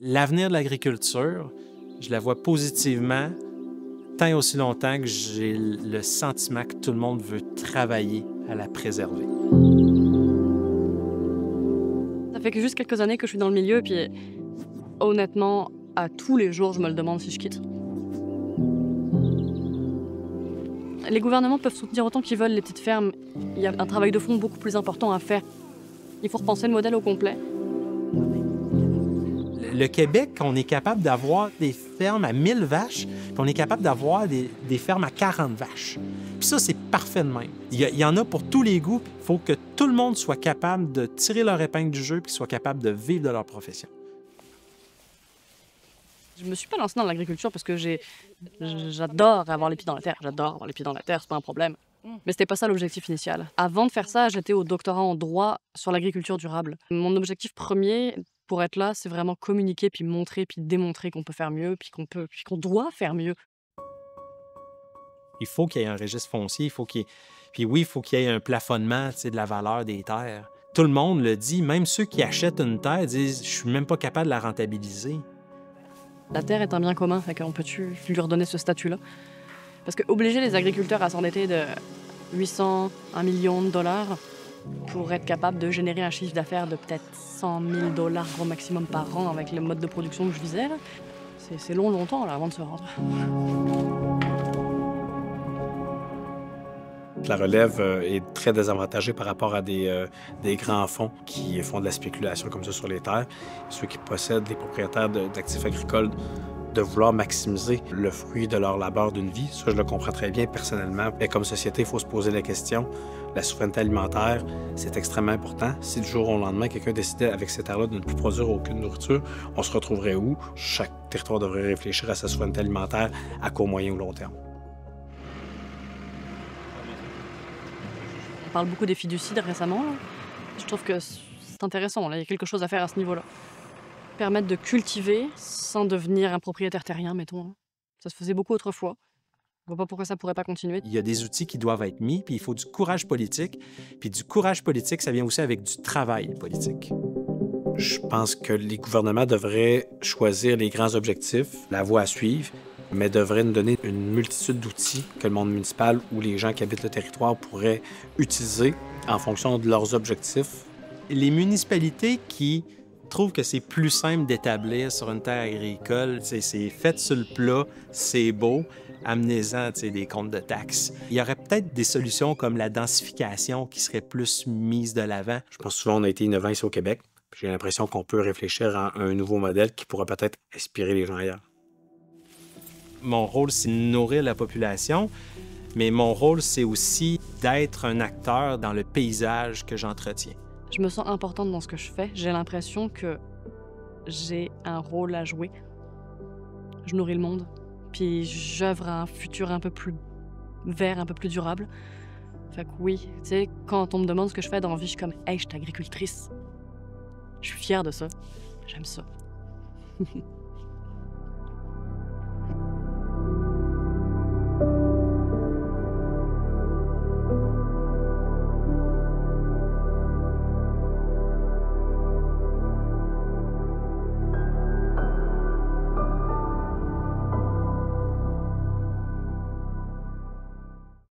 L'avenir de l'agriculture, je la vois positivement tant et aussi longtemps que j'ai le sentiment que tout le monde veut travailler à la préserver. Ça fait que juste quelques années que je suis dans le milieu, puis honnêtement, à tous les jours, je me le demande si je quitte. Les gouvernements peuvent soutenir autant qu'ils veulent les petites fermes. Il y a un travail de fond beaucoup plus important à faire. Il faut repenser le modèle au complet. Le Québec, on est capable d'avoir des fermes à 1000 vaches, puis on est capable d'avoir des fermes à 40 vaches. Puis ça, c'est parfait de même. Il y en a pour tous les goûts. Il faut que tout le monde soit capable de tirer leur épingle du jeu puis qu'ils soient capables de vivre de leur profession. Je me suis pas lancée dans l'agriculture parce que j'adore avoir les pieds dans la terre. J'adore avoir les pieds dans la terre, c'est pas un problème. Mais c'était pas ça l'objectif initial. Avant de faire ça, j'étais au doctorat en droit sur l'agriculture durable. Mon objectif premier pour être là, c'est vraiment communiquer, puis montrer, puis démontrer qu'on peut faire mieux, puis qu'on doit faire mieux. Il faut qu'il y ait un registre foncier, il faut qu'il y ait... Puis oui, il faut qu'il y ait un plafonnement, tu sais, de la valeur des terres. Tout le monde le dit, même ceux qui achètent une terre disent « je suis même pas capable de la rentabiliser ». La terre est un bien commun, fait qu'on peut-tu lui redonner ce statut-là? Parce que obliger les agriculteurs à s'endetter de 800, 1 million de dollars pour être capable de générer un chiffre d'affaires de peut-être 100 000 dollars gros maximum par an avec le mode de production que je visais, là, c'est longtemps là, avant de se rendre. La relève est très désavantagée par rapport à des grands fonds qui font de la spéculation comme ça sur les terres. Ceux qui possèdent, les propriétaires d'actifs agricoles, de vouloir maximiser le fruit de leur labeur d'une vie. Ça, je le comprends très bien personnellement. Mais comme société, il faut se poser la question. La souveraineté alimentaire, c'est extrêmement important. Si du jour au lendemain, quelqu'un décidait avec ces terres-là de ne plus produire aucune nourriture, on se retrouverait où? Chaque territoire devrait réfléchir à sa souveraineté alimentaire à court, moyen ou long terme. On parle beaucoup des fiducides récemment, là. Je trouve que c'est intéressant, là. Il y a quelque chose à faire à ce niveau-là. Permettre de cultiver sans devenir un propriétaire terrien, mettons. Ça se faisait beaucoup autrefois. Je vois pas pourquoi ça pourrait pas continuer. Il y a des outils qui doivent être mis, puis il faut du courage politique. Puis du courage politique, ça vient aussi avec du travail politique. Je pense que les gouvernements devraient choisir les grands objectifs, la voie à suivre, mais devraient nous donner une multitude d'outils que le monde municipal ou les gens qui habitent le territoire pourraient utiliser en fonction de leurs objectifs. Les municipalités qui trouvent que c'est plus simple d'établir sur une terre agricole, c'est fait sur le plat, c'est beau, amenez-en des comptes de taxes. Il y aurait peut-être des solutions comme la densification qui seraient plus mises de l'avant. Je pense que souvent on a été innovants ici au Québec. J'ai l'impression qu'on peut réfléchir à un nouveau modèle qui pourrait peut-être inspirer les gens ailleurs. Mon rôle, c'est de nourrir la population, mais mon rôle, c'est aussi d'être un acteur dans le paysage que j'entretiens. Je me sens importante dans ce que je fais. J'ai l'impression que j'ai un rôle à jouer. Je nourris le monde, puis j'œuvre à un futur un peu plus vert, un peu plus durable. Fait que oui, tu sais, quand on me demande ce que je fais dans la vie, je suis comme « Hey, je suis agricultrice ». Je suis fière de ça. J'aime ça.